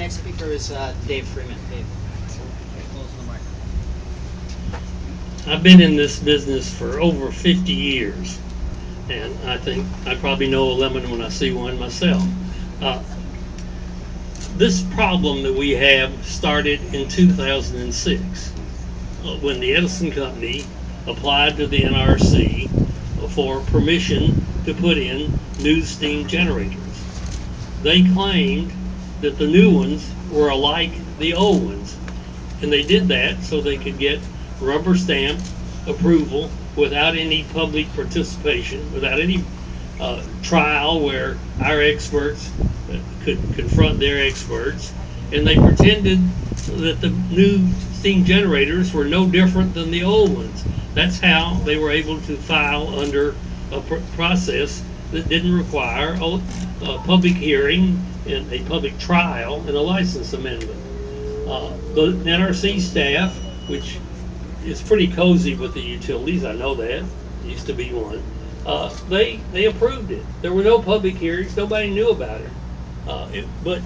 next speaker is Dave Freeman. Dave, close the mic. I've been in this business for over 50 years, and I think I probably know a lemon when I see one myself. This problem that we have started in 2006 when the Edison Company applied to the NRC for permission to put in new steam generators. They claimed that the new ones were alike the old ones, and they did that so they could get rubber stamp approval without any public participation, without any trial where our experts could confront their experts, and they pretended that the new steam generators were no different than the old ones. That's how they were able to file under a process that didn't require a public hearing and a public trial and a license amendment. The NRC staff, which is pretty cozy with the utilities, I know that, used to be one, they approved it. There were no public hearings, nobody knew about it. But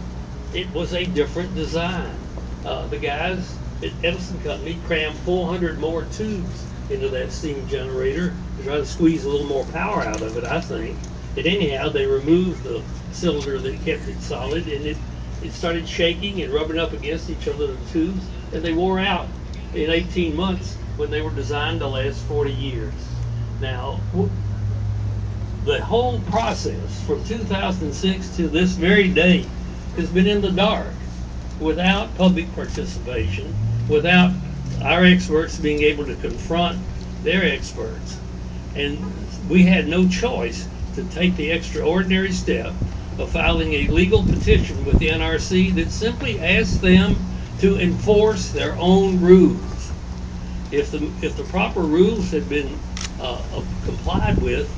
it was a different design. The guys at Edison Company crammed 400 more tubes into that steam generator to try to squeeze a little more power out of it, I think. And anyhow, they removed the cylinder that kept it solid, and it started shaking and rubbing up against each other, the tubes, and they wore out in 18 months when they were designed to last 40 years. Now, the whole process from 2006 to this very day has been in the dark, without public participation, without our experts being able to confront their experts. And we had no choice to take the extraordinary step of filing a legal petition with the NRC that simply asked them to enforce their own rules. If the proper rules had been complied with,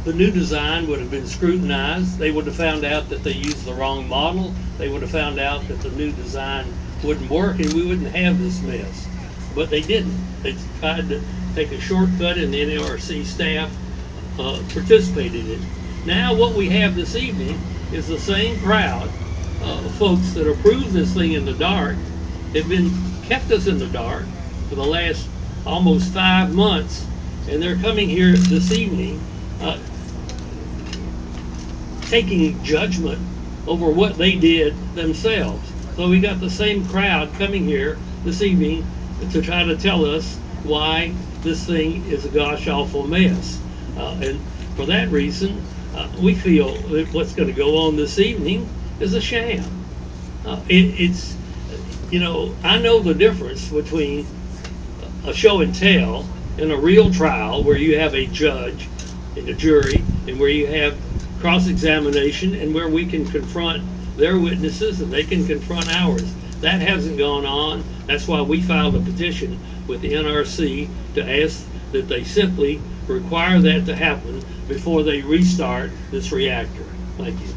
the new design would have been scrutinized. They would have found out that they used the wrong model. They would have found out that the new design wouldn't work, and we wouldn't have this mess. But they didn't. They tried to take a shortcut, and the NRC staff participated in it. Now what we have this evening is the same crowd of folks that approved this thing in the dark have kept us in the dark for the last almost 5 months, and they're coming here this evening taking judgment over what they did themselves. So we got the same crowd coming here this evening to try to tell us why this thing is a gosh awful mess. And for that reason, we feel that what's going to go on this evening is a sham. It's, you know, I know the difference between a show and tell and a real trial where you have a judge and a jury, and where you have cross-examination, and where we can confront their witnesses and they can confront ours. That hasn't gone on. That's why we filed a petition with the NRC to ask that they simply require that to happen before they restart this reactor. Thank you.